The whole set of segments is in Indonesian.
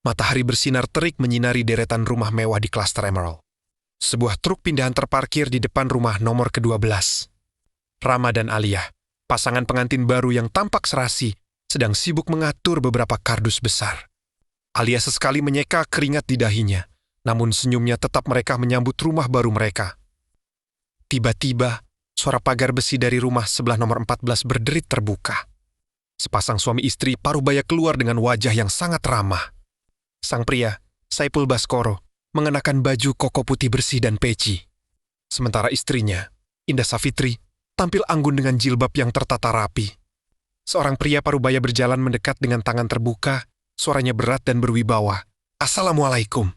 Matahari bersinar terik menyinari deretan rumah mewah di klaster Emerald. Sebuah truk pindahan terparkir di depan rumah nomor ke-12. Rama dan Alia, pasangan pengantin baru yang tampak serasi, sedang sibuk mengatur beberapa kardus besar. Alia sesekali menyeka keringat di dahinya, namun senyumnya tetap mereka menyambut rumah baru mereka. Tiba-tiba, suara pagar besi dari rumah sebelah nomor 14 berderit terbuka. Sepasang suami istri parubaya keluar dengan wajah yang sangat ramah. Sang pria, Saipul Baskoro, mengenakan baju koko putih bersih dan peci. Sementara istrinya, Indah Savitri, tampil anggun dengan jilbab yang tertata rapi. Seorang pria parubaya berjalan mendekat dengan tangan terbuka, suaranya berat dan berwibawa. "Assalamualaikum."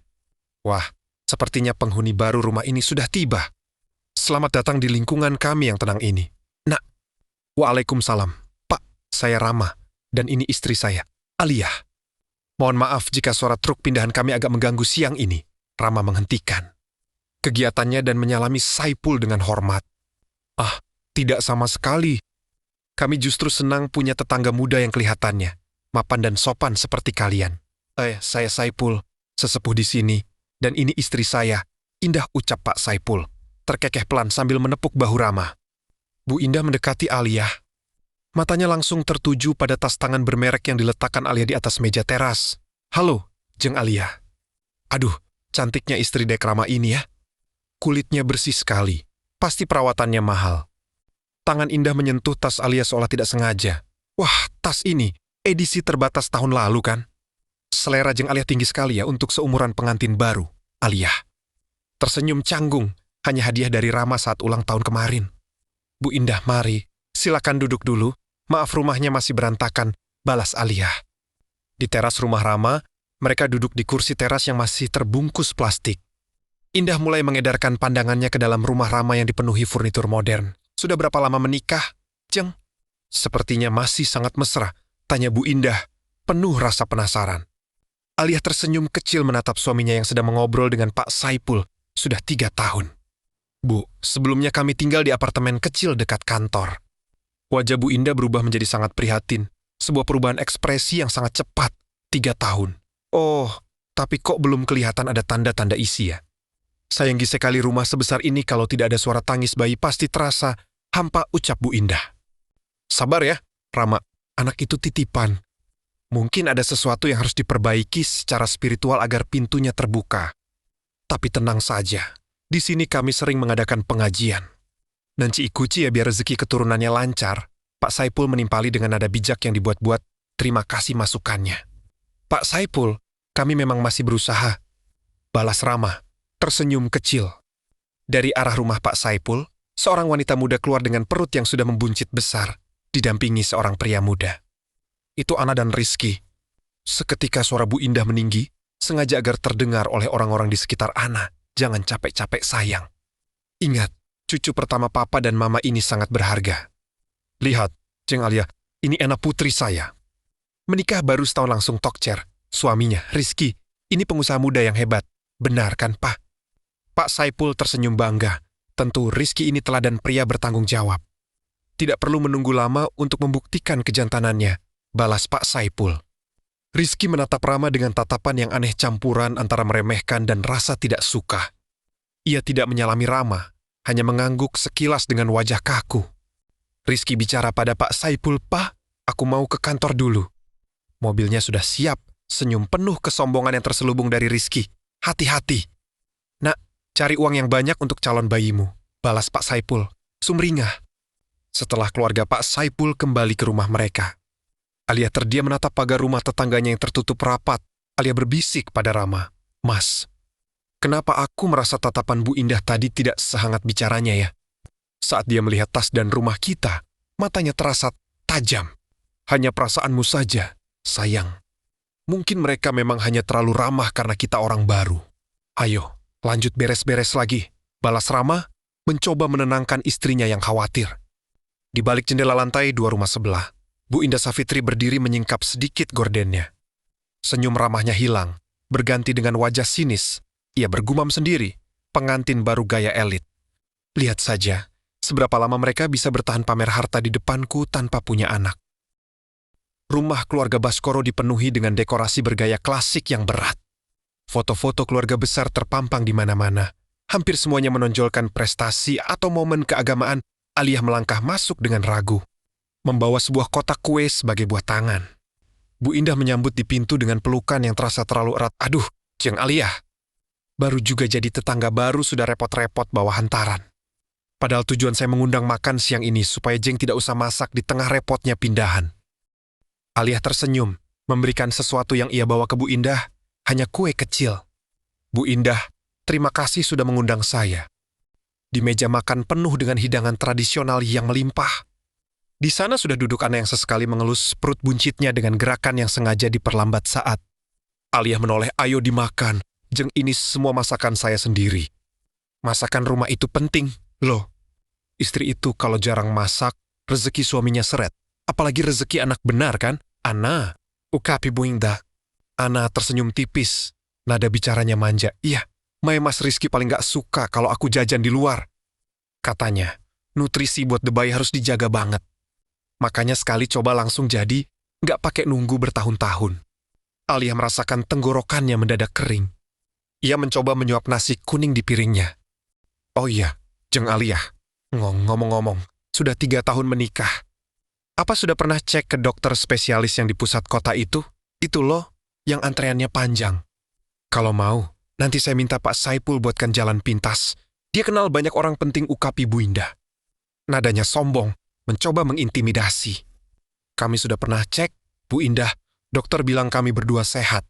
Wah, sepertinya penghuni baru rumah ini sudah tiba. "Selamat datang di lingkungan kami yang tenang ini." "Nak." "Waalaikumsalam. Pak, saya Rama, dan ini istri saya, Alia." "Mohon maaf jika suara truk pindahan kami agak mengganggu siang ini." Rama menghentikan kegiatannya dan menyalami Saipul dengan hormat. "Ah, tidak sama sekali. Kami justru senang punya tetangga muda yang kelihatannya mapan dan sopan seperti kalian." Saya Saipul, sesepuh di sini, dan ini istri saya, Indah," ucap Pak Saipul, terkekeh pelan sambil menepuk bahu Rama. Bu Indah mendekati Alia. Matanya langsung tertuju pada tas tangan bermerek yang diletakkan Alia di atas meja teras. "Halo," jeng Alia. "Aduh, cantiknya istri Dek Rama ini ya. Kulitnya bersih sekali, pasti perawatannya mahal." Tangan Indah menyentuh tas Alia seolah tidak sengaja. "Wah, tas ini edisi terbatas tahun lalu kan? Selera jeng Alia tinggi sekali ya untuk seumuran pengantin baru." Alia tersenyum canggung, hanya hadiah dari Rama saat ulang tahun kemarin. "Bu Indah, mari, silakan duduk dulu. Maaf rumahnya masih berantakan," balas Alia. Di teras rumah Rama, mereka duduk di kursi teras yang masih terbungkus plastik. Indah mulai mengedarkan pandangannya ke dalam rumah Rama yang dipenuhi furnitur modern. "Sudah berapa lama menikah, Jeng?" "Sepertinya masih sangat mesra," tanya Bu Indah, penuh rasa penasaran. Alia tersenyum kecil menatap suaminya yang sedang mengobrol dengan Pak Saipul. "Sudah 3 tahun. Bu, sebelumnya kami tinggal di apartemen kecil dekat kantor." Wajah Bu Indah berubah menjadi sangat prihatin. Sebuah perubahan ekspresi yang sangat cepat. 3 tahun. "Oh, tapi kok belum kelihatan ada tanda-tanda isi ya? Sayang sekali rumah sebesar ini kalau tidak ada suara tangis bayi pasti terasa," hampa ucap Bu Indah. "Sabar ya, Rama. Anak itu titipan. Mungkin ada sesuatu yang harus diperbaiki secara spiritual agar pintunya terbuka. Tapi tenang saja. Di sini kami sering mengadakan pengajian. Nanti ikuci ya biar rezeki keturunannya lancar." Pak Saipul menimpali dengan nada bijak yang dibuat-buat. "Terima kasih masukannya." "Pak Saipul, kami memang masih berusaha," balas Rama, tersenyum kecil. Dari arah rumah Pak Saipul, seorang wanita muda keluar dengan perut yang sudah membuncit besar, didampingi seorang pria muda. "Itu Ana dan Rizky." Seketika suara Bu Indah meninggi, sengaja agar terdengar oleh orang-orang di sekitar Ana. "Jangan capek-capek sayang. Ingat, cucu pertama papa dan mama ini sangat berharga. Lihat, Jeng Alia, ini Ana putri saya. Menikah baru setahun langsung tokcer. Suaminya, Rizky, ini pengusaha muda yang hebat. Benar kan, Pak?" Pak Saipul tersenyum bangga. Tentu Rizky ini teladan pria bertanggung jawab. "Tidak perlu menunggu lama untuk membuktikan kejantanannya," balas Pak Saipul. Rizky menatap Rama dengan tatapan yang aneh campuran antara meremehkan dan rasa tidak suka. Ia tidak menyalami Rama, hanya mengangguk sekilas dengan wajah kaku. Rizky bicara pada Pak Saipul, "Pak, aku mau ke kantor dulu." Mobilnya sudah siap, senyum penuh kesombongan yang terselubung dari Rizky. "Hati-hati. Nak, cari uang yang banyak untuk calon bayimu," balas Pak Saipul, sumringah. Setelah keluarga Pak Saipul kembali ke rumah mereka, Alia terdiam menatap pagar rumah tetangganya yang tertutup rapat. Alia berbisik pada Rama, "Mas, kenapa aku merasa tatapan Bu Indah tadi tidak sehangat bicaranya ya? Saat dia melihat tas dan rumah kita, matanya terasa tajam. Hanya perasaanmu saja, sayang. Mungkin mereka memang hanya terlalu ramah karena kita orang baru. Ayo, lanjut beres-beres lagi," balas Rama, mencoba menenangkan istrinya yang khawatir. Di balik jendela lantai 2 rumah sebelah, Bu Indah Savitri berdiri menyingkap sedikit gordennya. Senyum ramahnya hilang, berganti dengan wajah sinis. Ia bergumam sendiri, pengantin baru gaya elit. "Lihat saja, seberapa lama mereka bisa bertahan pamer harta di depanku tanpa punya anak." Rumah keluarga Baskoro dipenuhi dengan dekorasi bergaya klasik yang berat. Foto-foto keluarga besar terpampang di mana-mana. Hampir semuanya menonjolkan prestasi atau momen keagamaan. Aliyah melangkah masuk dengan ragu, membawa sebuah kotak kue sebagai buah tangan. Bu Indah menyambut di pintu dengan pelukan yang terasa terlalu erat. Aduh, Jeng Aliyah. Baru juga jadi tetangga baru sudah repot-repot bawa hantaran. Padahal tujuan saya mengundang makan siang ini supaya Jeng tidak usah masak di tengah repotnya pindahan. Aliyah tersenyum, memberikan sesuatu yang ia bawa ke Bu Indah, hanya kue kecil. Bu Indah, terima kasih sudah mengundang saya. Di meja makan penuh dengan hidangan tradisional yang melimpah. Di sana sudah duduk Ana yang sesekali mengelus perut buncitnya dengan gerakan yang sengaja diperlambat saat. Aliyah menoleh, ayo dimakan, Jeng ini semua masakan saya sendiri. Masakan rumah itu penting, loh. Istri itu kalau jarang masak, rezeki suaminya seret. Apalagi rezeki anak benar kan? Ana, ukapi Bu Indah. Ana tersenyum tipis, nada bicaranya manja. Iya, Mas Rizky paling gak suka kalau aku jajan di luar. Katanya, nutrisi buat The Bayi harus dijaga banget. Makanya sekali coba langsung jadi, gak pakai nunggu bertahun-tahun. Aliyah merasakan tenggorokannya mendadak kering. Ia mencoba menyuap nasi kuning di piringnya. Oh iya, Jeng Aliyah, ngomong-ngomong, sudah 3 tahun menikah. Apa sudah pernah cek ke dokter spesialis yang di pusat kota itu? Itu loh, yang antreannya panjang. Kalau mau, nanti saya minta Pak Saipul buatkan jalan pintas. Dia kenal banyak orang penting, ukapi Bu Indah. Nadanya sombong, mencoba mengintimidasi. Kami sudah pernah cek, Bu Indah. Dokter bilang kami berdua sehat.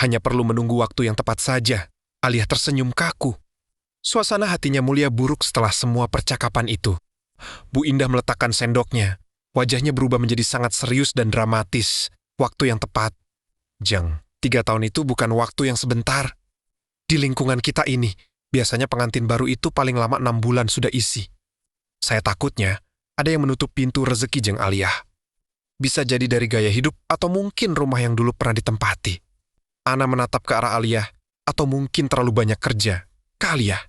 Hanya perlu menunggu waktu yang tepat saja. Aliyah tersenyum kaku. Suasana hatinya mulia buruk setelah semua percakapan itu. Bu Indah meletakkan sendoknya. Wajahnya berubah menjadi sangat serius dan dramatis. Waktu yang tepat. Jeng, 3 tahun itu bukan waktu yang sebentar. Di lingkungan kita ini, biasanya pengantin baru itu paling lama 6 bulan sudah isi. Saya takutnya, ada yang menutup pintu rezeki Jeng Aliyah. Bisa jadi dari gaya hidup atau mungkin rumah yang dulu pernah ditempati. Ana menatap ke arah Aliyah, atau mungkin terlalu banyak kerja. Ke Aliyah.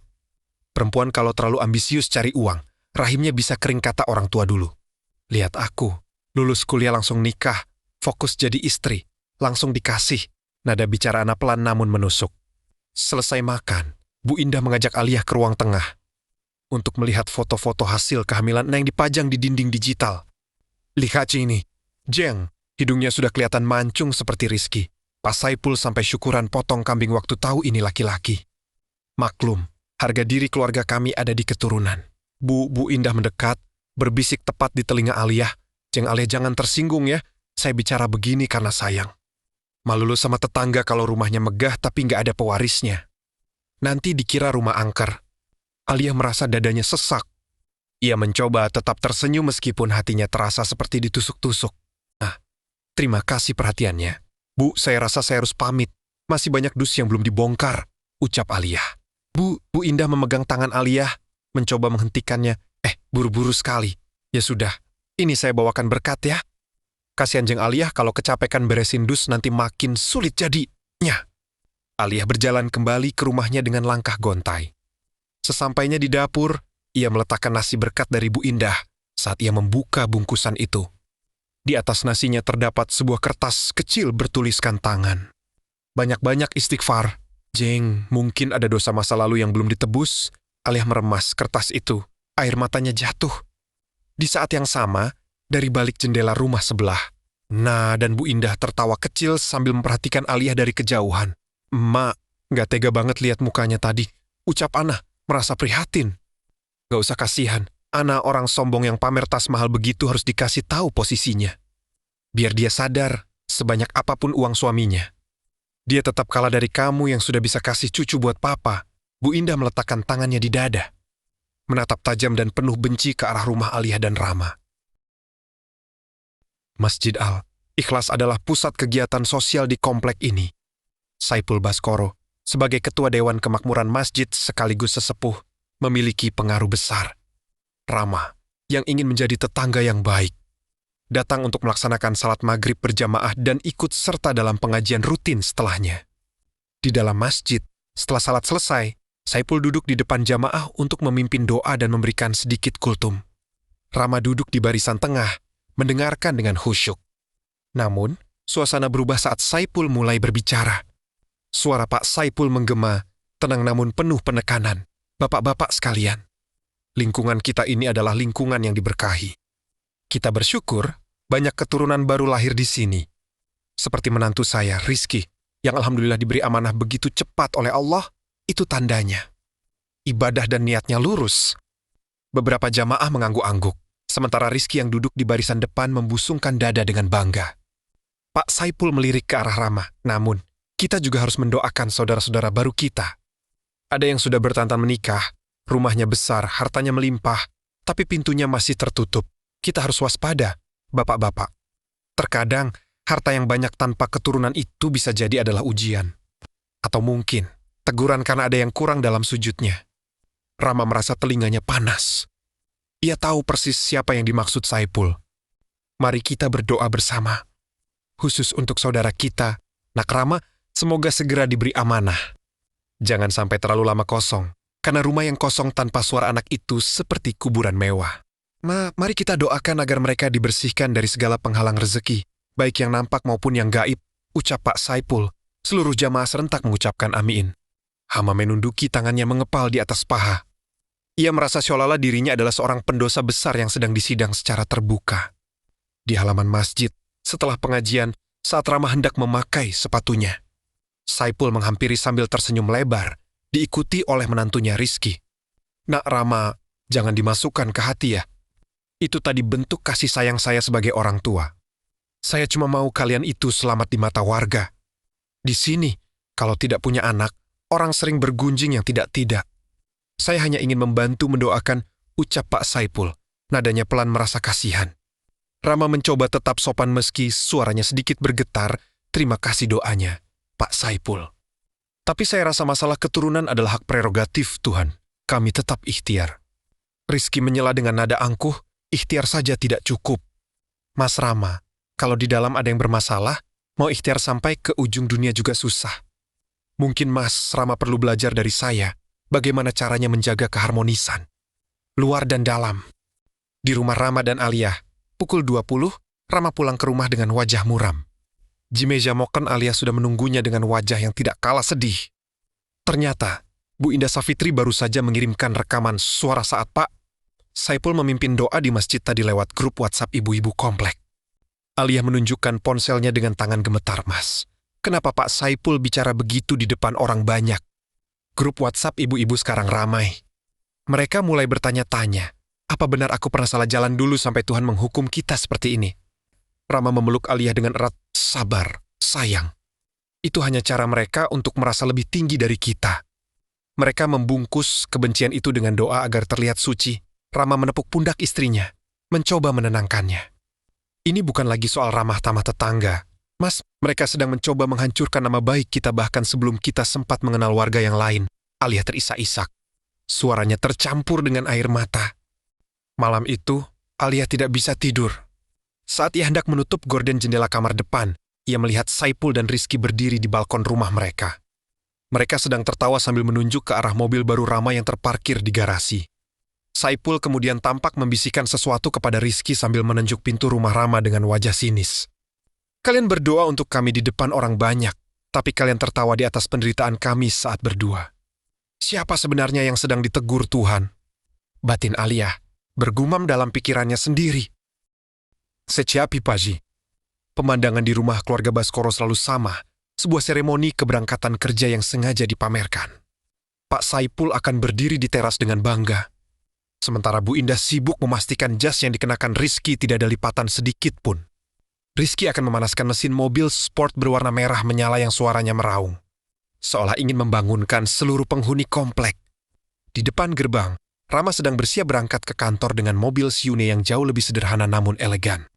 Perempuan kalau terlalu ambisius cari uang, rahimnya bisa kering kata orang tua dulu. Lihat aku, lulus kuliah langsung nikah, fokus jadi istri, langsung dikasih. Nada bicara Ana pelan namun menusuk. Selesai makan, Bu Indah mengajak Aliyah ke ruang tengah untuk melihat foto-foto hasil kehamilan yang dipajang di dinding digital. Lihat ini, Jeng, hidungnya sudah kelihatan mancung seperti Rizky. Pak Saipul sampai syukuran potong kambing waktu tahu ini laki-laki. Maklum, harga diri keluarga kami ada di keturunan. Bu Indah mendekat, berbisik tepat di telinga Aliyah. Jeng Aliyah jangan tersinggung ya, saya bicara begini karena sayang. Malu lu sama tetangga kalau rumahnya megah tapi nggak ada pewarisnya. Nanti dikira rumah angker. Aliyah merasa dadanya sesak. Ia mencoba tetap tersenyum meskipun hatinya terasa seperti ditusuk-tusuk. Nah, terima kasih perhatiannya. Bu, saya rasa saya harus pamit. Masih banyak dus yang belum dibongkar, ucap Aliyah. Bu Indah memegang tangan Aliyah, mencoba menghentikannya. Buru-buru sekali. Ya sudah, ini saya bawakan berkat ya. Kasihan Jeng Aliyah kalau kecapekan beresin dus nanti makin sulit jadinya. Aliyah berjalan kembali ke rumahnya dengan langkah gontai. Sesampainya di dapur, ia meletakkan nasi berkat dari Bu Indah saat ia membuka bungkusan itu. Di atas nasinya terdapat sebuah kertas kecil bertuliskan tangan. Banyak-banyak istighfar. Jeng, mungkin ada dosa masa lalu yang belum ditebus. Aliyah meremas kertas itu. Air matanya jatuh. Di saat yang sama, dari balik jendela rumah sebelah, Nah dan Bu Indah tertawa kecil sambil memperhatikan Aliyah dari kejauhan. Emak, gak tega banget lihat mukanya tadi. Ucap Ana, merasa prihatin. Gak usah kasihan. Ana orang sombong yang pamer tas mahal begitu harus dikasih tahu posisinya. Biar dia sadar, sebanyak apapun uang suaminya, dia tetap kalah dari kamu yang sudah bisa kasih cucu buat papa. Bu Indah meletakkan tangannya di dada, menatap tajam dan penuh benci ke arah rumah Aliyah dan Rama. Masjid Al-Ikhlas adalah pusat kegiatan sosial di komplek ini. Saipul Baskoro, sebagai ketua Dewan Kemakmuran Masjid sekaligus sesepuh, memiliki pengaruh besar. Rama, yang ingin menjadi tetangga yang baik, datang untuk melaksanakan salat maghrib berjamaah dan ikut serta dalam pengajian rutin setelahnya. Di dalam masjid, setelah salat selesai, Saipul duduk di depan jamaah untuk memimpin doa dan memberikan sedikit kultum. Rama duduk di barisan tengah, mendengarkan dengan khusyuk. Namun, suasana berubah saat Saipul mulai berbicara. Suara Pak Saipul menggema, tenang namun penuh penekanan. Bapak-bapak sekalian, lingkungan kita ini adalah lingkungan yang diberkahi. Kita bersyukur banyak keturunan baru lahir di sini. Seperti menantu saya, Rizky, yang alhamdulillah diberi amanah begitu cepat oleh Allah, itu tandanya. Ibadah dan niatnya lurus. Beberapa jamaah mengangguk-angguk, sementara Rizky yang duduk di barisan depan membusungkan dada dengan bangga. Pak Saipul melirik ke arah Rama, namun kita juga harus mendoakan saudara-saudara baru kita. Ada yang sudah bertantan menikah, rumahnya besar, hartanya melimpah, tapi pintunya masih tertutup. Kita harus waspada, bapak-bapak. Terkadang, harta yang banyak tanpa keturunan itu bisa jadi adalah ujian. Atau mungkin, teguran karena ada yang kurang dalam sujudnya. Rama merasa telinganya panas. Ia tahu persis siapa yang dimaksud Saipul. Mari kita berdoa bersama. Khusus untuk saudara kita, Nak Rama, semoga segera diberi amanah. Jangan sampai terlalu lama kosong, karena rumah yang kosong tanpa suara anak itu seperti kuburan mewah. Mari kita doakan agar mereka dibersihkan dari segala penghalang rezeki, baik yang nampak maupun yang gaib, ucap Pak Saipul. Seluruh jamaah serentak mengucapkan amin. Hama menunduki tangannya mengepal di atas paha. Ia merasa seolah-olah dirinya adalah seorang pendosa besar yang sedang disidang secara terbuka. Di halaman masjid, setelah pengajian, saat Rama hendak memakai sepatunya, Saipul menghampiri sambil tersenyum lebar, diikuti oleh menantunya Rizky. Nak Rama, jangan dimasukkan ke hati ya. Itu tadi bentuk kasih sayang saya sebagai orang tua. Saya cuma mau kalian itu selamat di mata warga. Di sini, kalau tidak punya anak, orang sering bergunjing yang tidak-tidak. Saya hanya ingin membantu mendoakan, ucap Pak Saipul. Nadanya pelan merasa kasihan. Rama mencoba tetap sopan meski suaranya sedikit bergetar, terima kasih doanya, Pak Saipul. Tapi saya rasa masalah keturunan adalah hak prerogatif Tuhan. Kami tetap ikhtiar. Rizky menyela dengan nada angkuh, ikhtiar saja tidak cukup. Mas Rama, kalau di dalam ada yang bermasalah, mau ikhtiar sampai ke ujung dunia juga susah. Mungkin Mas Rama perlu belajar dari saya, bagaimana caranya menjaga keharmonisan. Luar dan dalam. Di rumah Rama dan Aliyah, pukul 20, Rama pulang ke rumah dengan wajah muram. Di meja moken Aliyah sudah menunggunya dengan wajah yang tidak kalah sedih. Ternyata, Bu Indah Safitri baru saja mengirimkan rekaman suara saat Pak Saipul memimpin doa di masjid tadi lewat grup WhatsApp ibu-ibu komplek. Aliyah menunjukkan ponselnya dengan tangan gemetar, Mas. Kenapa Pak Saipul bicara begitu di depan orang banyak? Grup WhatsApp ibu-ibu sekarang ramai. Mereka mulai bertanya-tanya, apa benar aku pernah salah jalan dulu sampai Tuhan menghukum kita seperti ini? Rama memeluk Aliyah dengan erat. Sabar, sayang. Itu hanya cara mereka untuk merasa lebih tinggi dari kita. Mereka membungkus kebencian itu dengan doa agar terlihat suci. Rama menepuk pundak istrinya, mencoba menenangkannya. Ini bukan lagi soal ramah tamah tetangga. Mas, mereka sedang mencoba menghancurkan nama baik kita bahkan sebelum kita sempat mengenal warga yang lain. Aliyah terisak-isak. Suaranya tercampur dengan air mata. Malam itu, Aliyah tidak bisa tidur. Saat ia hendak menutup gorden jendela kamar depan, ia melihat Saipul dan Rizky berdiri di balkon rumah mereka. Mereka sedang tertawa sambil menunjuk ke arah mobil baru Rama yang terparkir di garasi. Saipul kemudian tampak membisikkan sesuatu kepada Rizky sambil menunjuk pintu rumah Rama dengan wajah sinis. Kalian berdoa untuk kami di depan orang banyak, tapi kalian tertawa di atas penderitaan kami saat berdua. Siapa sebenarnya yang sedang ditegur Tuhan? Batin Aliyah bergumam dalam pikirannya sendiri. Seciapi Paji. Pemandangan di rumah keluarga Baskoro selalu sama, sebuah seremoni keberangkatan kerja yang sengaja dipamerkan. Pak Saipul akan berdiri di teras dengan bangga. Sementara Bu Indah sibuk memastikan jas yang dikenakan Rizky tidak ada lipatan sedikit pun. Rizky akan memanaskan mesin mobil sport berwarna merah menyala yang suaranya meraung. Seolah ingin membangunkan seluruh penghuni komplek. Di depan gerbang, Rama sedang bersiap berangkat ke kantor dengan mobil Siune yang jauh lebih sederhana namun elegan.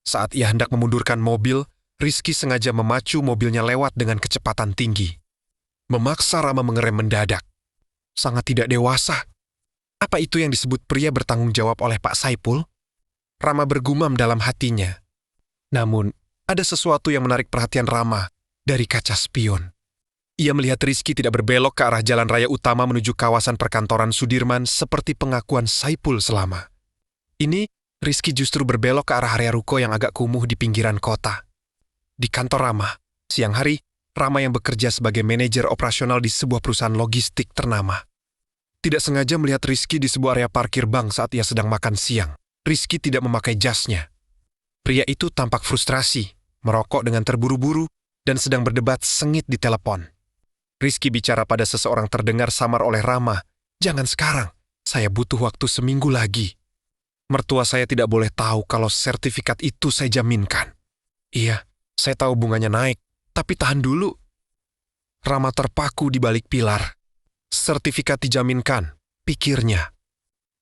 Saat ia hendak memundurkan mobil, Rizky sengaja memacu mobilnya lewat dengan kecepatan tinggi. Memaksa Rama mengerem mendadak. Sangat tidak dewasa. Apa itu yang disebut pria bertanggung jawab oleh Pak Saipul? Rama bergumam dalam hatinya. Namun, ada sesuatu yang menarik perhatian Rama dari kaca spion. Ia melihat Rizky tidak berbelok ke arah jalan raya utama menuju kawasan perkantoran Sudirman seperti pengakuan Saipul selama. Ini, Rizky justru berbelok ke arah area ruko yang agak kumuh di pinggiran kota. Di kantor Rama, siang hari, Rama yang bekerja sebagai manajer operasional di sebuah perusahaan logistik ternama. Tidak sengaja melihat Rizky di sebuah area parkir bank saat ia sedang makan siang. Rizky tidak memakai jasnya. Pria itu tampak frustrasi, merokok dengan terburu-buru, dan sedang berdebat sengit di telepon. Rizky bicara pada seseorang terdengar samar oleh Rama, "Jangan sekarang, saya butuh waktu seminggu lagi. Mertua saya tidak boleh tahu kalau sertifikat itu saya jaminkan." "Iya, saya tahu bunganya naik, tapi tahan dulu." Rama terpaku di balik pilar. "Sertifikat dijaminkan," pikirnya.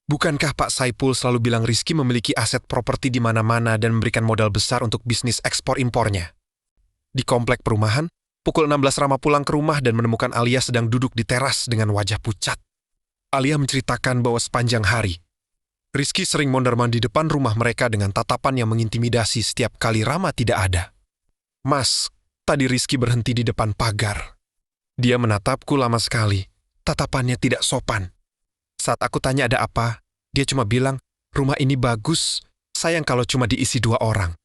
Bukankah Pak Saipul selalu bilang Rizky memiliki aset properti di mana-mana dan memberikan modal besar untuk bisnis ekspor-impornya? Di komplek perumahan, pukul 16 Rama pulang ke rumah dan menemukan Alia sedang duduk di teras dengan wajah pucat. Alia menceritakan bahwa sepanjang hari, Rizky sering mondar-mandir di depan rumah mereka dengan tatapan yang mengintimidasi setiap kali Rama tidak ada. "Mas, tadi Rizky berhenti di depan pagar. Dia menatapku lama sekali. Tatapannya tidak sopan. Saat aku tanya ada apa, dia cuma bilang, 'Rumah ini bagus, sayang kalau cuma diisi 2 orang.'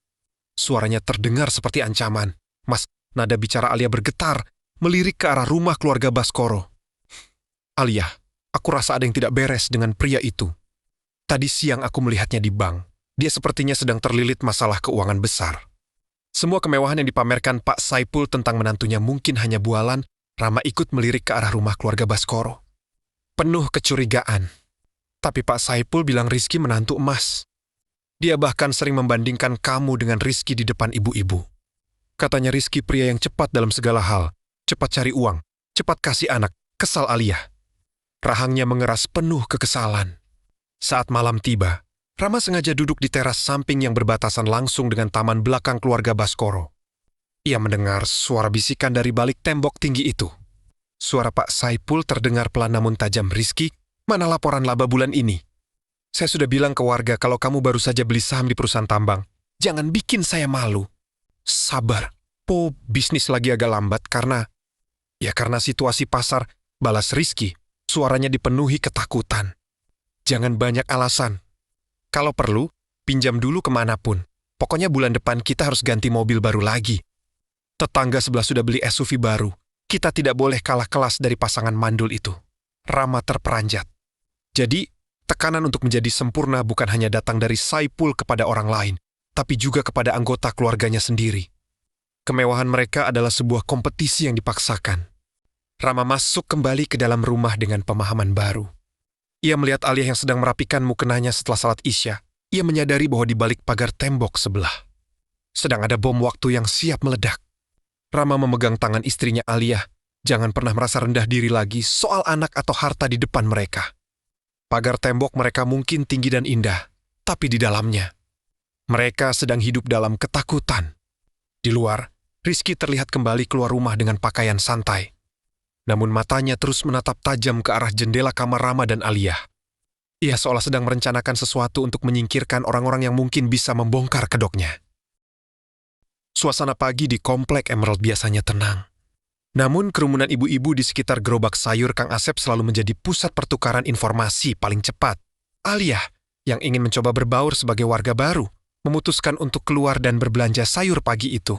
Suaranya terdengar seperti ancaman. Mas, nada bicara Alia bergetar, melirik ke arah rumah keluarga Baskoro. 'Alia, aku rasa ada yang tidak beres dengan pria itu. Tadi siang aku melihatnya di bank. Dia sepertinya sedang terlilit masalah keuangan besar.' Semua kemewahan yang dipamerkan Pak Saipul tentang menantunya mungkin hanya bualan. Rama ikut melirik ke arah rumah keluarga Baskoro. Penuh kecurigaan. Tapi Pak Saipul bilang Rizky menantu emas. Dia bahkan sering membandingkan kamu dengan Rizky di depan ibu-ibu. Katanya Rizky pria yang cepat dalam segala hal. Cepat cari uang, cepat kasih anak, kesal Alia. Rahangnya mengeras penuh kekesalan. Saat malam tiba, Rama sengaja duduk di teras samping yang berbatasan langsung dengan taman belakang keluarga Baskoro. Ia mendengar suara bisikan dari balik tembok tinggi itu. Suara Pak Saipul terdengar pelan namun tajam. "Rizky, mana laporan laba bulan ini? Saya sudah bilang ke warga kalau kamu baru saja beli saham di perusahaan tambang. Jangan bikin saya malu." "Sabar, Po, bisnis lagi agak lambat karena situasi pasar," balas Rizky. Suaranya dipenuhi ketakutan. "Jangan banyak alasan. Kalau perlu, pinjam dulu kemanapun. Pokoknya bulan depan kita harus ganti mobil baru lagi. Tetangga sebelah sudah beli SUV baru. Kita tidak boleh kalah kelas dari pasangan mandul itu." Rama terperanjat. Jadi, tekanan untuk menjadi sempurna bukan hanya datang dari Saipul kepada orang lain, tapi juga kepada anggota keluarganya sendiri. Kemewahan mereka adalah sebuah kompetisi yang dipaksakan. Rama masuk kembali ke dalam rumah dengan pemahaman baru. Ia melihat Alia yang sedang merapikan mukenanya setelah salat Isya. Ia menyadari bahwa di balik pagar tembok sebelah sedang ada bom waktu yang siap meledak. Rama memegang tangan istrinya Alia. Jangan pernah merasa rendah diri lagi soal anak atau harta di depan mereka. Pagar tembok mereka mungkin tinggi dan indah, tapi di dalamnya, mereka sedang hidup dalam ketakutan. Di luar, Rizky terlihat kembali keluar rumah dengan pakaian santai. Namun matanya terus menatap tajam ke arah jendela kamar Rama dan Alia. Ia seolah sedang merencanakan sesuatu untuk menyingkirkan orang-orang yang mungkin bisa membongkar kedoknya. Suasana pagi di komplek Emerald biasanya tenang. Namun kerumunan ibu-ibu di sekitar gerobak sayur Kang Asep selalu menjadi pusat pertukaran informasi paling cepat. Alia, yang ingin mencoba berbaur sebagai warga baru, memutuskan untuk keluar dan berbelanja sayur pagi itu.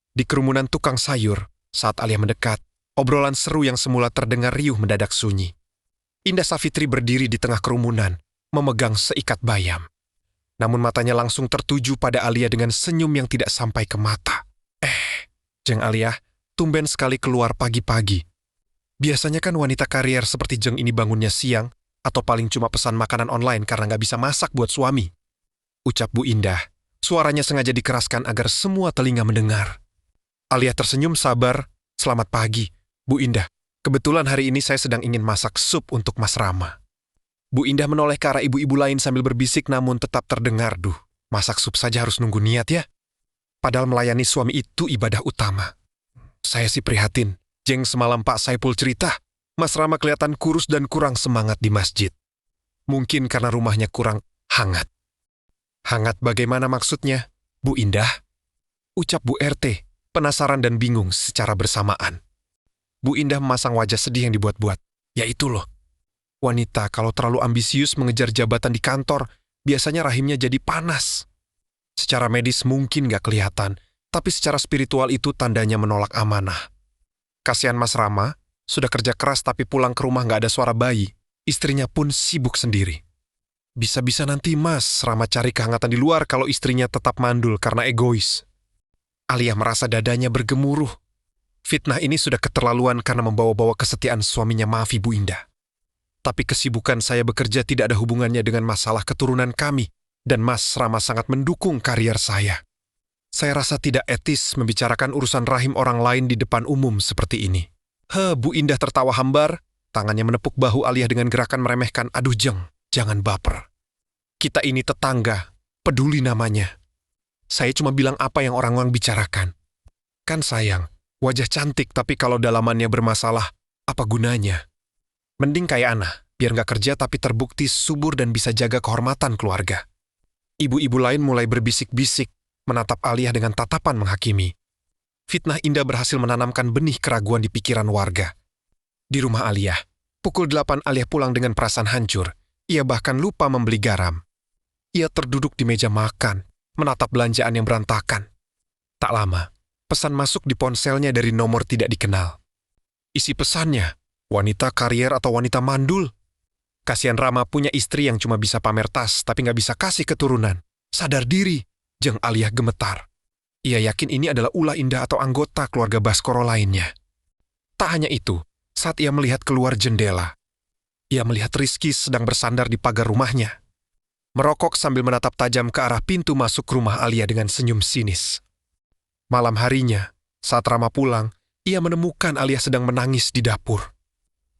Di kerumunan tukang sayur, saat Alia mendekat, obrolan seru yang semula terdengar riuh mendadak sunyi. Indah Safitri berdiri di tengah kerumunan, memegang seikat bayam. Namun matanya langsung tertuju pada Alia dengan senyum yang tidak sampai ke mata. Jeng Alia, tumben sekali keluar pagi-pagi. Biasanya kan wanita karier seperti Jeng ini bangunnya siang, atau paling cuma pesan makanan online karena nggak bisa masak buat suami. Ucap Bu Indah. Suaranya sengaja dikeraskan agar semua telinga mendengar. Alia tersenyum sabar. "Selamat pagi, Bu Indah. Kebetulan hari ini saya sedang ingin masak sup untuk Mas Rama." Bu Indah menoleh ke arah ibu-ibu lain sambil berbisik namun tetap terdengar, "Duh, masak sup saja harus nunggu niat ya. Padahal melayani suami itu ibadah utama." "Saya sih prihatin. Jeng, semalam Pak Saipul cerita, Mas Rama kelihatan kurus dan kurang semangat di masjid. Mungkin karena rumahnya kurang hangat." "Hangat bagaimana maksudnya, Bu Indah?" ucap Bu RT, penasaran dan bingung secara bersamaan. Bu Indah memasang wajah sedih yang dibuat-buat. "Ya itu loh. Wanita kalau terlalu ambisius mengejar jabatan di kantor, biasanya rahimnya jadi panas. Secara medis mungkin gak kelihatan, Tapi secara spiritual itu tandanya menolak amanah. Kasihan Mas Rama, sudah kerja keras tapi pulang ke rumah nggak ada suara bayi. Istrinya pun sibuk sendiri. Bisa-bisa nanti Mas Rama cari kehangatan di luar kalau istrinya tetap mandul karena egois. Alia merasa dadanya bergemuruh. Fitnah ini sudah keterlaluan karena membawa-bawa kesetiaan suaminya, maaf Ibu Indah. Tapi kesibukan saya bekerja tidak ada hubungannya dengan masalah keturunan kami, dan Mas Rama sangat mendukung karier saya. Saya rasa tidak etis membicarakan urusan rahim orang lain di depan umum seperti ini. Bu Indah tertawa hambar, tangannya menepuk bahu Alia dengan gerakan meremehkan. Aduh Jeng, jangan baper. Kita ini tetangga, peduli namanya. Saya cuma bilang apa yang orang-orang bicarakan. Kan sayang, wajah cantik tapi kalau dalamannya bermasalah, apa gunanya? Mending kayak Ana, biar nggak kerja tapi terbukti subur dan bisa jaga kehormatan keluarga. Ibu-ibu lain mulai berbisik-bisik, menatap Alia dengan tatapan menghakimi. Fitnah Indah berhasil menanamkan benih keraguan di pikiran warga. Di rumah Alia, pukul 8 Alia pulang dengan perasaan hancur. Ia bahkan lupa membeli garam. Ia terduduk di meja makan, menatap belanjaan yang berantakan. Tak lama, pesan masuk di ponselnya dari nomor tidak dikenal. Isi pesannya, wanita karier atau wanita mandul. Kasihan Rama punya istri yang cuma bisa pamer tas tapi nggak bisa kasih keturunan. Sadar diri, Jeng Alia gemetar. Ia yakin ini adalah ulah Indah atau anggota keluarga Baskoro lainnya. Tak hanya itu, saat ia melihat keluar jendela, ia melihat Rizky sedang bersandar di pagar rumahnya. Merokok sambil menatap tajam ke arah pintu masuk rumah Alia dengan senyum sinis. Malam harinya, saat Rama pulang, ia menemukan Alia sedang menangis di dapur.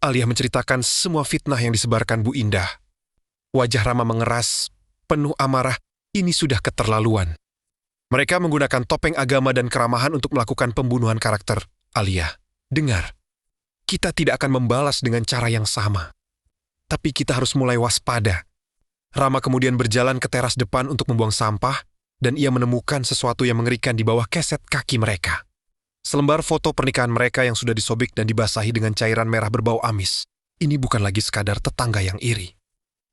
Alia menceritakan semua fitnah yang disebarkan Bu Indah. Wajah Rama mengeras, penuh amarah. Ini sudah keterlaluan. Mereka menggunakan topeng agama dan keramahan untuk melakukan pembunuhan karakter. Alia, dengar. Kita tidak akan membalas dengan cara yang sama. Tapi kita harus mulai waspada. Rama kemudian berjalan ke teras depan untuk membuang sampah, dan ia menemukan sesuatu yang mengerikan di bawah keset kaki mereka. Selembar foto pernikahan mereka yang sudah disobek dan dibasahi dengan cairan merah berbau amis. Ini bukan lagi sekadar tetangga yang iri.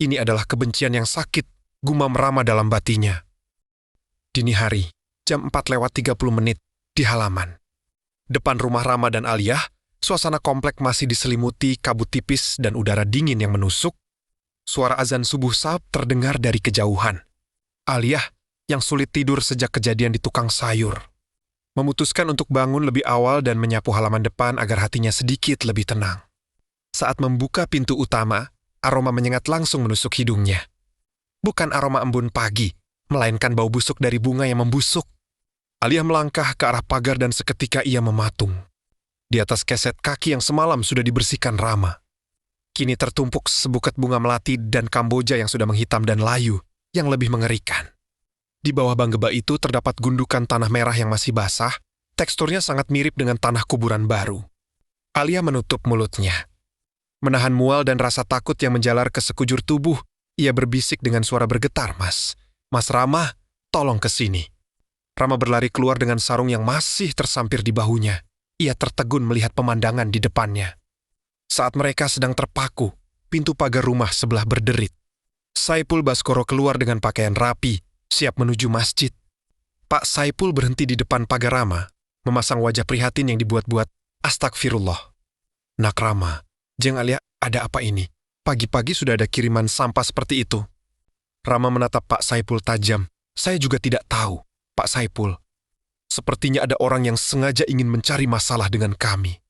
Ini adalah kebencian yang sakit, gumam Rama dalam batinya. Dini hari, jam 4:30 di halaman. Depan rumah Rama dan Alia, suasana komplek masih diselimuti kabut tipis dan udara dingin yang menusuk. Suara azan subuh sahab terdengar dari kejauhan. Alia, yang sulit tidur sejak kejadian di tukang sayur, memutuskan untuk bangun lebih awal dan menyapu halaman depan agar hatinya sedikit lebih tenang. Saat membuka pintu utama, aroma menyengat langsung menusuk hidungnya. Bukan aroma embun pagi, melainkan bau busuk dari bunga yang membusuk. Alia melangkah ke arah pagar dan seketika ia mematung. Di atas keset kaki yang semalam sudah dibersihkan Rama, kini tertumpuk sebuket bunga melati dan kamboja yang sudah menghitam dan layu, yang lebih mengerikan. Di bawah banggeba itu terdapat gundukan tanah merah yang masih basah, teksturnya sangat mirip dengan tanah kuburan baru. Alia menutup mulutnya. Menahan mual dan rasa takut yang menjalar ke sekujur tubuh, ia berbisik dengan suara bergetar, Mas Rama, tolong ke sini. Rama berlari keluar dengan sarung yang masih tersampir di bahunya. Ia tertegun melihat pemandangan di depannya. Saat mereka sedang terpaku, pintu pagar rumah sebelah berderit. Saipul Baskoro keluar dengan pakaian rapi, siap menuju masjid. Pak Saipul berhenti di depan pagar Rama, memasang wajah prihatin yang dibuat-buat. Astagfirullah. Nak Rama, Jeng Alia, ada apa ini? Pagi-pagi sudah ada kiriman sampah seperti itu. Rama menatap Pak Saipul tajam. Saya juga tidak tahu, Pak Saipul. Sepertinya ada orang yang sengaja ingin mencari masalah dengan kami.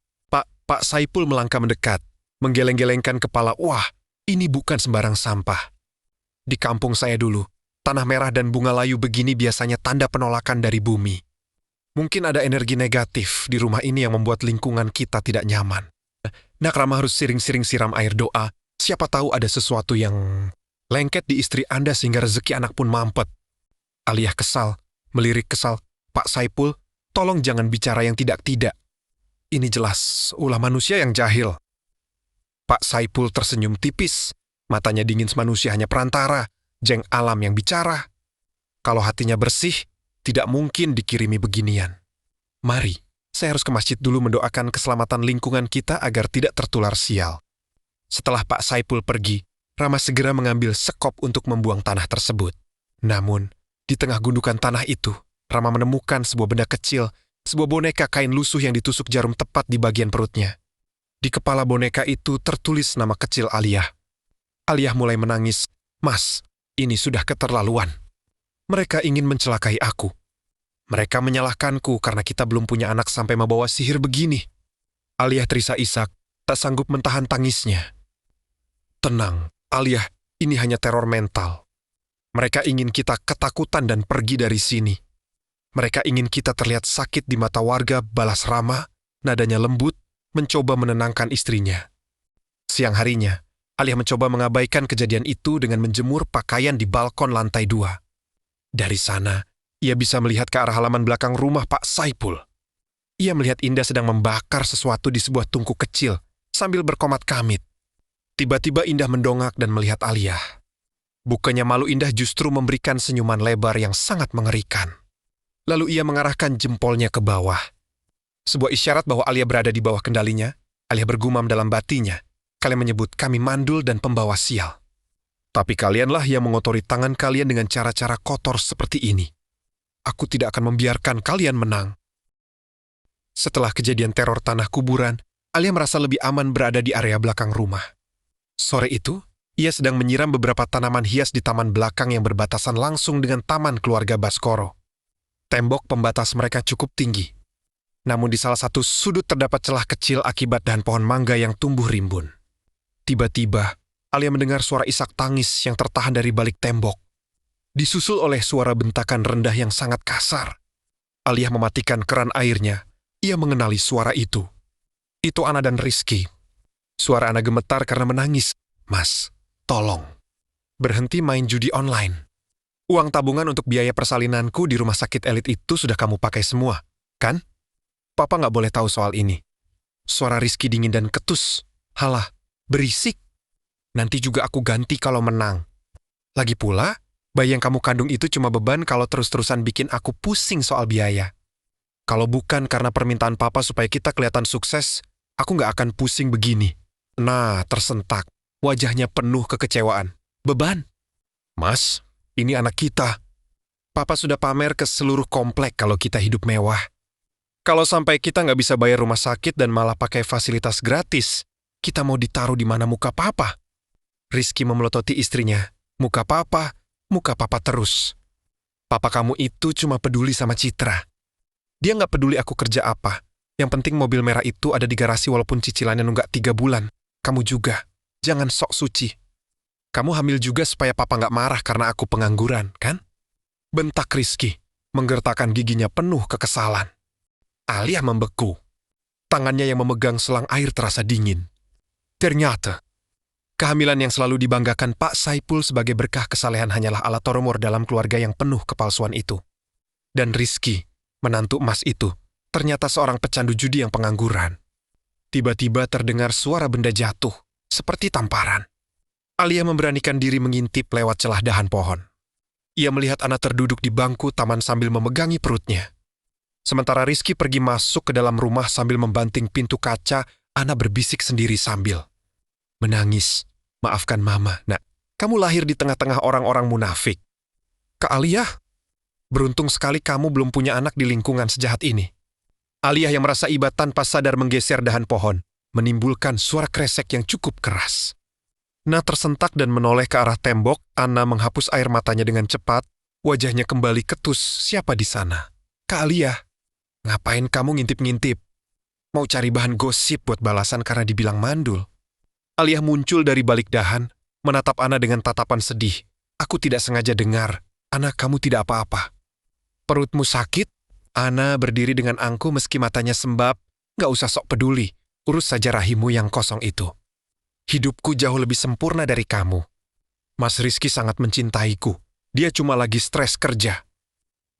Pak Saipul melangkah mendekat, menggeleng-gelengkan kepala. Wah, ini bukan sembarang sampah. Di kampung saya dulu, tanah merah dan bunga layu begini biasanya tanda penolakan dari bumi. Mungkin ada energi negatif di rumah ini yang membuat lingkungan kita tidak nyaman. Nak Rama harus sering-sering siram air doa. Siapa tahu ada sesuatu yang lengket di istri Anda sehingga rezeki anak pun mampet. Alia kesal, melirik kesal. Pak Saipul, tolong jangan bicara yang tidak-tidak. Ini jelas ulah manusia yang jahil. Pak Saipul tersenyum tipis. Matanya dingin semanusia hanya perantara. Jeng alam yang bicara. Kalau hatinya bersih, tidak mungkin dikirimi beginian. Mari, saya harus ke masjid dulu mendoakan keselamatan lingkungan kita agar tidak tertular sial. Setelah Pak Saipul pergi, Rama segera mengambil sekop untuk membuang tanah tersebut. Namun, di tengah gundukan tanah itu, Rama menemukan sebuah benda kecil, sebuah boneka kain lusuh yang ditusuk jarum tepat di bagian perutnya. Di kepala boneka itu tertulis nama kecil Aliyah. Aliyah mulai menangis. "Mas, ini sudah keterlaluan. Mereka ingin mencelakai aku. Mereka menyalahkanku karena kita belum punya anak sampai membawa sihir begini." Aliyah terisak-isak, tak sanggup mentahan tangisnya. "Tenang, Aliyah, ini hanya teror mental. Mereka ingin kita ketakutan dan pergi dari sini. Mereka ingin kita terlihat sakit di mata warga," balas Rama, nadanya lembut, mencoba menenangkan istrinya. Siang harinya, Aliyah mencoba mengabaikan kejadian itu dengan menjemur pakaian di balkon lantai 2. Dari sana, ia bisa melihat ke arah halaman belakang rumah Pak Saipul. Ia melihat Indah sedang membakar sesuatu di sebuah tungku kecil sambil berkomat kamit. Tiba-tiba Indah mendongak dan melihat Aliyah. Bukannya malu, Indah justru memberikan senyuman lebar yang sangat mengerikan. Lalu ia mengarahkan jempolnya ke bawah. Sebuah isyarat bahwa Aliyah berada di bawah kendalinya. Aliyah bergumam dalam batinya. "Kalian menyebut kami mandul dan pembawa sial. Tapi kalianlah yang mengotori tangan kalian dengan cara-cara kotor seperti ini. Aku tidak akan membiarkan kalian menang." Setelah kejadian teror tanah kuburan, Aliyah merasa lebih aman berada di area belakang rumah. Sore itu, ia sedang menyiram beberapa tanaman hias di taman belakang yang berbatasan langsung dengan taman keluarga Baskoro. Tembok pembatas mereka cukup tinggi. Namun di salah satu sudut terdapat celah kecil akibat dahan pohon mangga yang tumbuh rimbun. Tiba-tiba, Aliyah mendengar suara isak tangis yang tertahan dari balik tembok. Disusul oleh suara bentakan rendah yang sangat kasar. Aliyah mematikan keran airnya. Ia mengenali suara itu. Itu Ana dan Rizky. Suara Ana gemetar karena menangis. "Mas, tolong. Berhenti main judi online. Uang tabungan untuk biaya persalinanku di rumah sakit elit itu sudah kamu pakai semua, kan? Papa nggak boleh tahu soal ini." Suara Rizky dingin dan ketus. "Halah, berisik. Nanti juga aku ganti kalau menang. Lagi pula, bayi yang kamu kandung itu cuma beban kalau terus-terusan bikin aku pusing soal biaya. Kalau bukan karena permintaan Papa supaya kita kelihatan sukses, aku nggak akan pusing begini." Nah, tersentak. Wajahnya penuh kekecewaan. "Beban? Mas, ini anak kita. Papa sudah pamer ke seluruh komplek kalau kita hidup mewah. Kalau sampai kita nggak bisa bayar rumah sakit dan malah pakai fasilitas gratis, kita mau ditaruh di mana muka Papa?" Rizky memelototi istrinya. Muka Papa terus. "Papa kamu itu cuma peduli sama Citra. Dia nggak peduli aku kerja apa. Yang penting mobil merah itu ada di garasi walaupun cicilannya nunggak 3 bulan. Kamu juga. Jangan sok suci. Kamu hamil juga supaya Papa nggak marah karena aku pengangguran, kan?" Bentak Rizky, menggertakkan giginya penuh kekesalan. Aliyah membeku. Tangannya yang memegang selang air terasa dingin. Ternyata, kehamilan yang selalu dibanggakan Pak Saipul sebagai berkah kesalehan hanyalah alat toromor dalam keluarga yang penuh kepalsuan itu. Dan Rizky, menantu emas itu, ternyata seorang pecandu judi yang pengangguran. Tiba-tiba terdengar suara benda jatuh, seperti tamparan. Aliyah memberanikan diri mengintip lewat celah dahan pohon. Ia melihat Ana terduduk di bangku taman sambil memegangi perutnya. Sementara Rizky pergi masuk ke dalam rumah sambil membanting pintu kaca, Ana berbisik sendiri sambil menangis. "Maafkan Mama, Nak. Kamu lahir di tengah-tengah orang-orang munafik. Kak Aliyah, beruntung sekali kamu belum punya anak di lingkungan sejahat ini." Aliyah yang merasa iba tanpa sadar menggeser dahan pohon, menimbulkan suara kresek yang cukup keras. Nah tersentak dan menoleh ke arah tembok. Ana menghapus air matanya dengan cepat. Wajahnya kembali ketus. "Siapa di sana?" "Kak Aliyah." "Ngapain kamu ngintip-ngintip? Mau cari bahan gosip buat balasan karena dibilang mandul?" Aliyah muncul dari balik dahan, menatap Ana dengan tatapan sedih. "Aku tidak sengaja dengar. Ana, kamu tidak apa-apa. Perutmu sakit?" Ana berdiri dengan angkuh meski matanya sembab. "Nggak usah sok peduli. Urus saja rahimmu yang kosong itu. Hidupku jauh lebih sempurna dari kamu. Mas Rizky sangat mencintaiku. Dia cuma lagi stres kerja.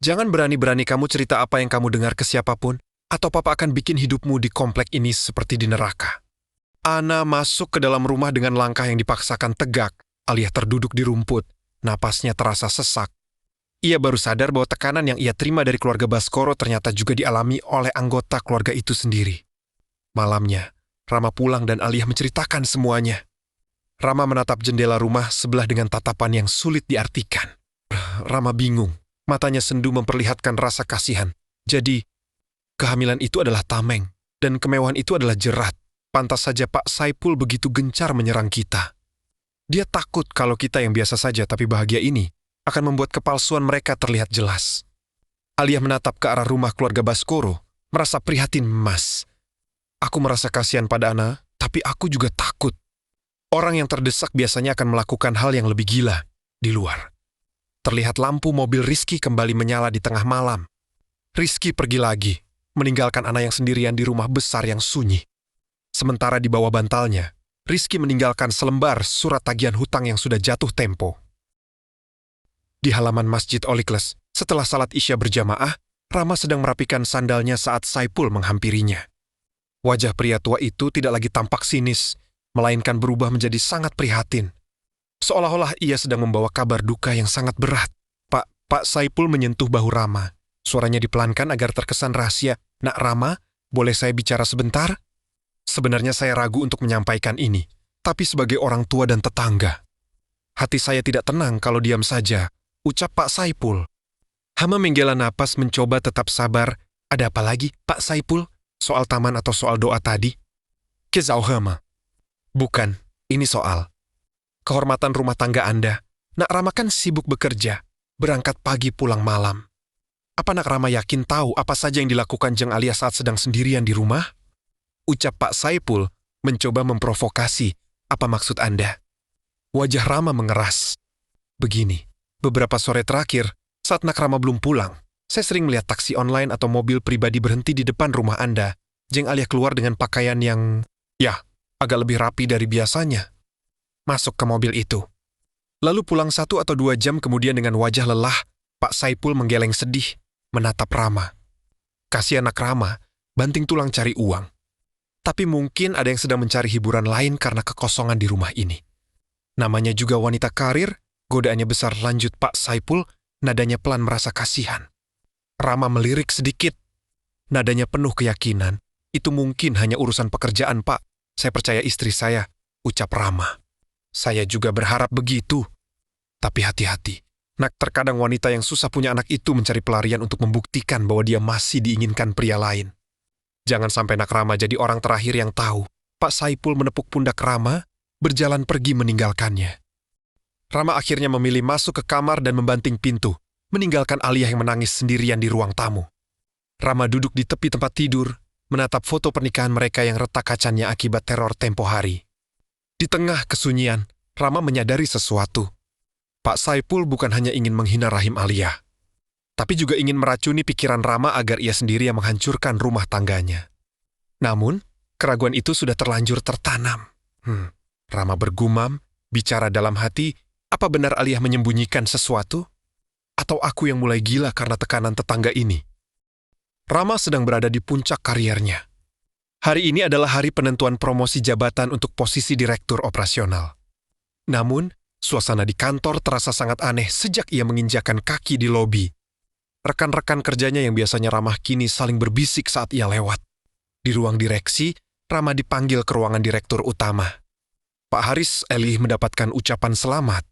Jangan berani-berani kamu cerita apa yang kamu dengar ke siapapun, atau Papa akan bikin hidupmu di komplek ini seperti di neraka." Ana masuk ke dalam rumah dengan langkah yang dipaksakan tegak. Aliyah terduduk di rumput. Napasnya terasa sesak. Ia baru sadar bahwa tekanan yang ia terima dari keluarga Baskoro ternyata juga dialami oleh anggota keluarga itu sendiri. Malamnya, Rama pulang dan Aliyah menceritakan semuanya. Rama menatap jendela rumah sebelah dengan tatapan yang sulit diartikan. Rama bingung. Matanya sendu memperlihatkan rasa kasihan. Jadi, kehamilan itu adalah tameng, dan kemewahan itu adalah jerat. Pantas saja Pak Saipul begitu gencar menyerang kita. Dia takut kalau kita yang biasa saja tapi bahagia ini akan membuat kepalsuan mereka terlihat jelas. Aliyah menatap ke arah rumah keluarga Baskoro, merasa prihatin Mas. Aku merasa kasihan pada Ana, tapi aku juga takut. Orang yang terdesak biasanya akan melakukan hal yang lebih gila di luar. Terlihat lampu mobil Rizky kembali menyala di tengah malam. Rizky pergi lagi, meninggalkan Ana yang sendirian di rumah besar yang sunyi. Sementara di bawah bantalnya, Rizky meninggalkan selembar surat tagihan hutang yang sudah jatuh tempo. Di halaman Masjid Olikles, setelah salat Isya berjamaah, Rama sedang merapikan sandalnya saat Saipul menghampirinya. Wajah pria tua itu tidak lagi tampak sinis, melainkan berubah menjadi sangat prihatin. Seolah-olah ia sedang membawa kabar duka yang sangat berat. Pak Saipul menyentuh bahu Rama. Suaranya dipelankan agar terkesan rahasia. Nak Rama, boleh saya bicara sebentar? Sebenarnya saya ragu untuk menyampaikan ini, tapi sebagai orang tua dan tetangga. Hati saya tidak tenang kalau diam saja, ucap Pak Saipul. Hama menghela napas mencoba tetap sabar. Ada apa lagi, Pak Saipul? Soal taman atau soal doa tadi? Kezau Hama. Bukan, ini soal kehormatan rumah tangga Anda. Nak Rama kan sibuk bekerja, berangkat pagi pulang malam. Apa Nak Rama yakin tahu apa saja yang dilakukan Jeng Alia saat sedang sendirian di rumah? Ucap Pak Saipul mencoba memprovokasi. Apa maksud Anda? Wajah Rama mengeras. Begini, beberapa sore terakhir, saat Nak Rama belum pulang, saya sering melihat taksi online atau mobil pribadi berhenti di depan rumah Anda. Jeng Alia keluar dengan pakaian yang, agak lebih rapi dari biasanya. Masuk ke mobil itu. Lalu pulang 1 atau 2 jam kemudian dengan wajah lelah, Pak Saipul menggeleng sedih, menatap Rama. Kasihan Nak Rama, banting tulang cari uang. Tapi mungkin ada yang sedang mencari hiburan lain karena kekosongan di rumah ini. Namanya juga wanita karir, godaannya besar, lanjut Pak Saipul, nadanya pelan merasa kasihan. Rama melirik sedikit. Nadanya penuh keyakinan. Itu mungkin hanya urusan pekerjaan, Pak. Saya percaya istri saya, ucap Rama. Saya juga berharap begitu. Tapi hati-hati. Nak, terkadang wanita yang susah punya anak itu mencari pelarian untuk membuktikan bahwa dia masih diinginkan pria lain. Jangan sampai Nak Rama jadi orang terakhir yang tahu. Pak Saipul menepuk pundak Rama, berjalan pergi meninggalkannya. Rama akhirnya memilih masuk ke kamar dan membanting pintu, meninggalkan Aliyah yang menangis sendirian di ruang tamu. Rama duduk di tepi tempat tidur, menatap foto pernikahan mereka yang retak kacanya akibat teror tempo hari. Di tengah kesunyian, Rama menyadari sesuatu. Pak Saipul bukan hanya ingin menghina rahim Aliyah, tapi juga ingin meracuni pikiran Rama agar ia sendiri yang menghancurkan rumah tangganya. Namun, keraguan itu sudah terlanjur tertanam. Rama bergumam, bicara dalam hati, apa benar Aliyah menyembunyikan sesuatu? Atau aku yang mulai gila karena tekanan tetangga ini? Rama sedang berada di puncak kariernya. Hari ini adalah hari penentuan promosi jabatan untuk posisi direktur operasional. Namun, suasana di kantor terasa sangat aneh sejak ia menginjakan kaki di lobi. Rekan-rekan kerjanya yang biasanya ramah kini saling berbisik saat ia lewat. Di ruang direksi, Rama dipanggil ke ruangan direktur utama. Pak Haris Elih mendapatkan ucapan selamat.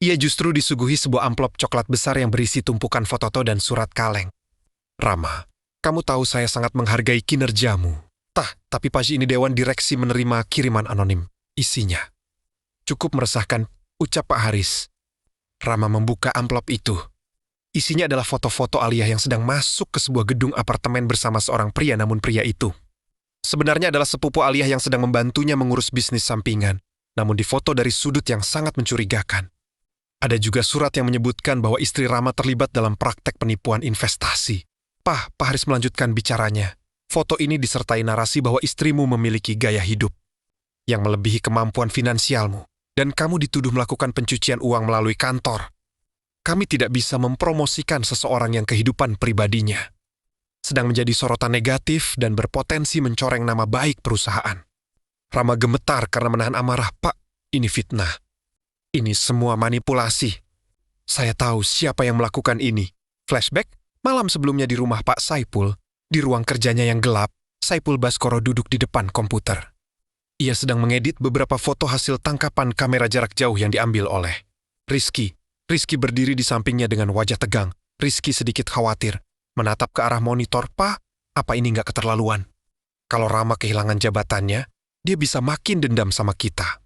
Ia justru disuguhi sebuah amplop coklat besar yang berisi tumpukan foto dan surat kaleng. Rama, kamu tahu saya sangat menghargai kinerjamu. Tapi pagi ini Dewan Direksi menerima kiriman anonim. Isinya cukup meresahkan, ucap Pak Haris. Rama membuka amplop itu. Isinya adalah foto-foto Aliyah yang sedang masuk ke sebuah gedung apartemen bersama seorang pria, namun pria itu sebenarnya adalah sepupu Aliyah yang sedang membantunya mengurus bisnis sampingan, namun difoto dari sudut yang sangat mencurigakan. Ada juga surat yang menyebutkan bahwa istri Rama terlibat dalam praktek penipuan investasi. Pak Haris melanjutkan bicaranya. Foto ini disertai narasi bahwa istrimu memiliki gaya hidup yang melebihi kemampuan finansialmu, dan kamu dituduh melakukan pencucian uang melalui kantor. Kami tidak bisa mempromosikan seseorang yang kehidupan pribadinya sedang menjadi sorotan negatif dan berpotensi mencoreng nama baik perusahaan. Rama gemetar karena menahan amarah. Pak, ini fitnah. Ini semua manipulasi. Saya tahu siapa yang melakukan ini. Flashback, malam sebelumnya di rumah Pak Saipul, di ruang kerjanya yang gelap, Saipul Baskoro duduk di depan komputer. Ia sedang mengedit beberapa foto hasil tangkapan kamera jarak jauh yang diambil oleh Rizky. Rizky berdiri di sampingnya dengan wajah tegang, Rizky sedikit khawatir, menatap ke arah monitor. Pak, apa ini nggak keterlaluan? Kalau Rama kehilangan jabatannya, dia bisa makin dendam sama kita.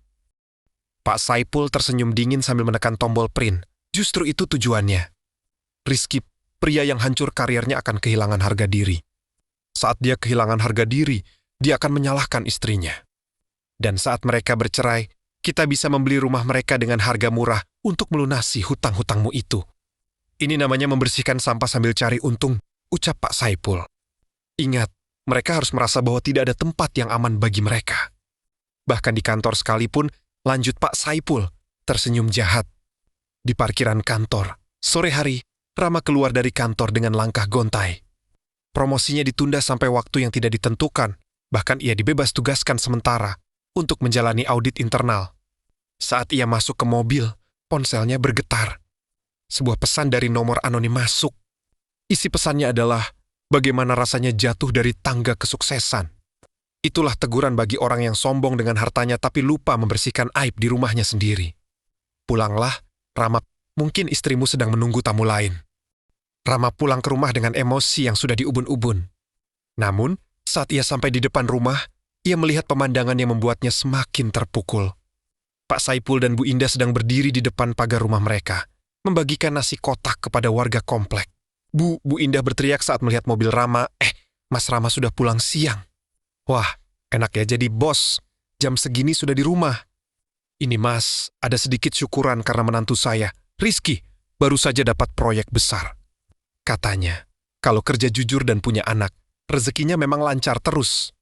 Pak Saipul tersenyum dingin sambil menekan tombol print. Justru itu tujuannya. Rizky, pria yang hancur karirnya akan kehilangan harga diri. Saat dia kehilangan harga diri, dia akan menyalahkan istrinya. Dan saat mereka bercerai, kita bisa membeli rumah mereka dengan harga murah untuk melunasi hutang-hutangmu itu. Ini namanya membersihkan sampah sambil cari untung, ucap Pak Saipul. Ingat, mereka harus merasa bahwa tidak ada tempat yang aman bagi mereka. Bahkan di kantor sekalipun, lanjut Pak Saipul, tersenyum jahat. Di parkiran kantor, sore hari, Rama keluar dari kantor dengan langkah gontai. Promosinya ditunda sampai waktu yang tidak ditentukan, bahkan ia dibebas tugaskan sementara untuk menjalani audit internal. Saat ia masuk ke mobil, ponselnya bergetar. Sebuah pesan dari nomor anonim masuk. Isi pesannya adalah, bagaimana rasanya jatuh dari tangga kesuksesan. Itulah teguran bagi orang yang sombong dengan hartanya tapi lupa membersihkan aib di rumahnya sendiri. Pulanglah, Rama, mungkin istrimu sedang menunggu tamu lain. Rama pulang ke rumah dengan emosi yang sudah diubun-ubun. Namun, saat ia sampai di depan rumah, ia melihat pemandangan yang membuatnya semakin terpukul. Pak Saipul dan Bu Indah sedang berdiri di depan pagar rumah mereka, membagikan nasi kotak kepada warga komplek. Bu Indah berteriak saat melihat mobil Rama. Mas Rama sudah pulang siang. Wah, enak ya jadi bos. Jam segini sudah di rumah. Ini mas, ada sedikit syukuran karena menantu saya, Rizky, baru saja dapat proyek besar. Katanya, kalau kerja jujur dan punya anak, rezekinya memang lancar terus.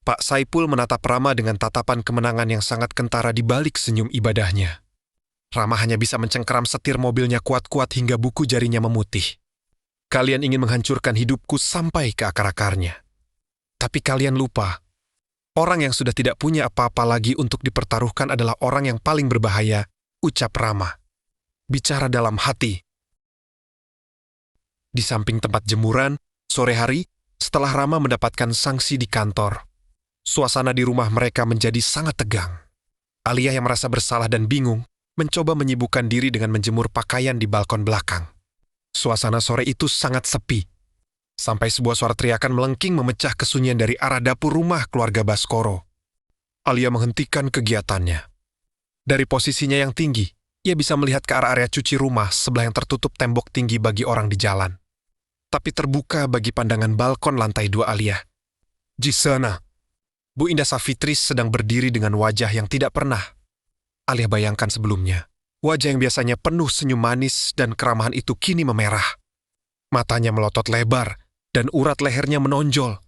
Pak Saipul menatap Rama dengan tatapan kemenangan yang sangat kentara di balik senyum ibadahnya. Rama hanya bisa mencengkeram setir mobilnya kuat-kuat hingga buku jarinya memutih. Kalian ingin menghancurkan hidupku sampai ke akar-akarnya. Tapi kalian lupa, orang yang sudah tidak punya apa-apa lagi untuk dipertaruhkan adalah orang yang paling berbahaya, ucap Rama. Bicara dalam hati. Di samping tempat jemuran, sore hari, setelah Rama mendapatkan sanksi di kantor, suasana di rumah mereka menjadi sangat tegang. Alia yang merasa bersalah dan bingung, mencoba menyibukkan diri dengan menjemur pakaian di balkon belakang. Suasana sore itu sangat sepi. Sampai sebuah suara teriakan melengking memecah kesunyian dari arah dapur rumah keluarga Baskoro. Alia menghentikan kegiatannya. Dari posisinya yang tinggi, ia bisa melihat ke arah area cuci rumah sebelah yang tertutup tembok tinggi bagi orang di jalan. Tapi terbuka bagi pandangan balkon lantai 2 Alia. Di sana, Bu Indah Savitris sedang berdiri dengan wajah yang tidak pernah Alia bayangkan sebelumnya. Wajah yang biasanya penuh senyum manis dan keramahan itu kini memerah. Matanya melotot lebar dan urat lehernya menonjol.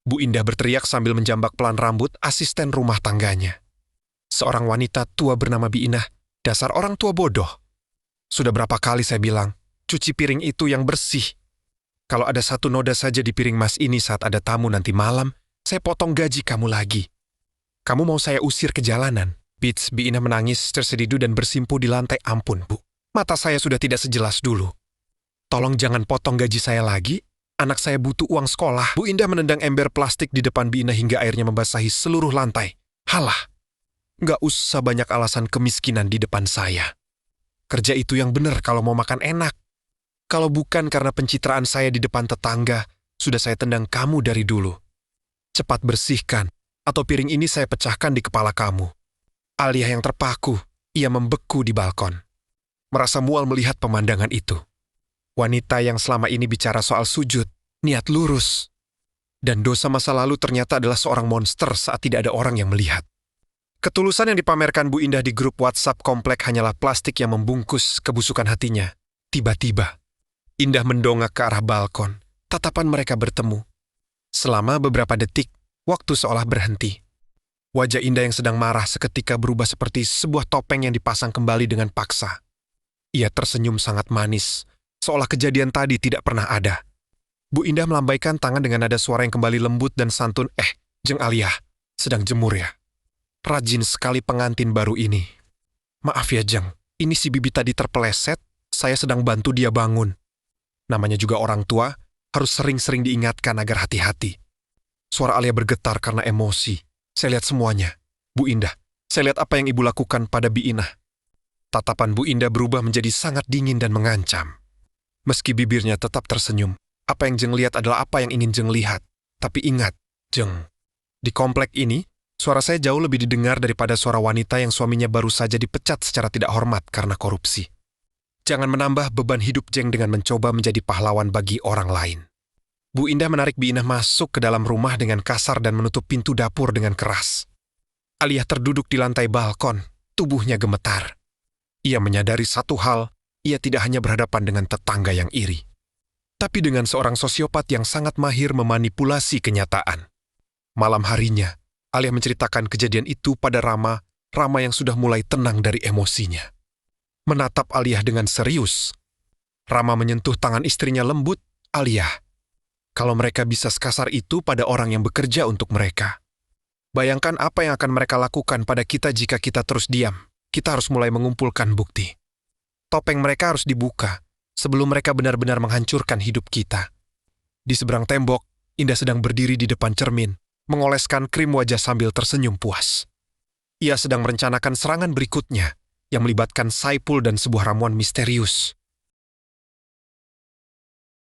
Bu Indah berteriak sambil menjambak pelan rambut asisten rumah tangganya. Seorang wanita tua bernama Bi Inah, dasar orang tua bodoh. Sudah berapa kali saya bilang, cuci piring itu yang bersih. Kalau ada satu noda saja di piring mas ini saat ada tamu nanti malam, saya potong gaji kamu lagi. Kamu mau saya usir ke jalanan? Bits, Bi Inah menangis tersedidu dan bersimpuh di lantai. Ampun, Bu. Mata saya sudah tidak sejelas dulu. Tolong jangan potong gaji saya lagi. Anak saya butuh uang sekolah. Bu Indah menendang ember plastik di depan Bi Inah hingga airnya membasahi seluruh lantai. Halah. Nggak usah banyak alasan kemiskinan di depan saya. Kerja itu yang benar kalau mau makan enak. Kalau bukan karena pencitraan saya di depan tetangga, sudah saya tendang kamu dari dulu. Cepat bersihkan, atau piring ini saya pecahkan di kepala kamu. Alia yang terpaku, ia membeku di balkon. Merasa mual melihat pemandangan itu. Wanita yang selama ini bicara soal sujud, niat lurus. Dan dosa masa lalu ternyata adalah seorang monster saat tidak ada orang yang melihat. Ketulusan yang dipamerkan Bu Indah di grup WhatsApp komplek hanyalah plastik yang membungkus kebusukan hatinya. Tiba-tiba, Indah mendongak ke arah balkon. Tatapan mereka bertemu. Selama beberapa detik, waktu seolah berhenti. Wajah Indah yang sedang marah seketika berubah seperti sebuah topeng yang dipasang kembali dengan paksa. Ia tersenyum sangat manis, seolah kejadian tadi tidak pernah ada. Bu Indah melambaikan tangan dengan nada suara yang kembali lembut dan santun. Jeng Alia, sedang jemur ya? Rajin sekali pengantin baru ini. Maaf ya Jeng, ini si Bibi tadi terpeleset, saya sedang bantu dia bangun. Namanya juga orang tua, harus sering-sering diingatkan agar hati-hati. Suara Alia bergetar karena emosi. Saya lihat semuanya. Bu Indah, saya lihat apa yang ibu lakukan pada Bi Inah. Tatapan Bu Indah berubah menjadi sangat dingin dan mengancam. Meski bibirnya tetap tersenyum, apa yang Jeng lihat adalah apa yang ingin Jeng lihat. Tapi ingat, Jeng, di komplek ini, suara saya jauh lebih didengar daripada suara wanita yang suaminya baru saja dipecat secara tidak hormat karena korupsi. Jangan menambah beban hidup Jeng dengan mencoba menjadi pahlawan bagi orang lain. Bu Indah menarik Bi Inah masuk ke dalam rumah dengan kasar dan menutup pintu dapur dengan keras. Aliyah terduduk di lantai balkon, tubuhnya gemetar. Ia menyadari satu hal, ia tidak hanya berhadapan dengan tetangga yang iri, tapi dengan seorang sosiopat yang sangat mahir memanipulasi kenyataan. Malam harinya, Aliyah menceritakan kejadian itu pada Rama yang sudah mulai tenang dari emosinya. Menatap Aliyah dengan serius. Rama menyentuh tangan istrinya lembut. Aliyah, kalau mereka bisa sekasar itu pada orang yang bekerja untuk mereka, bayangkan apa yang akan mereka lakukan pada kita jika kita terus diam. Kita harus mulai mengumpulkan bukti. Topeng mereka harus dibuka sebelum mereka benar-benar menghancurkan hidup kita. Di seberang tembok, Indah sedang berdiri di depan cermin, mengoleskan krim wajah sambil tersenyum puas. Ia sedang merencanakan serangan berikutnya yang melibatkan Saipul dan sebuah ramuan misterius.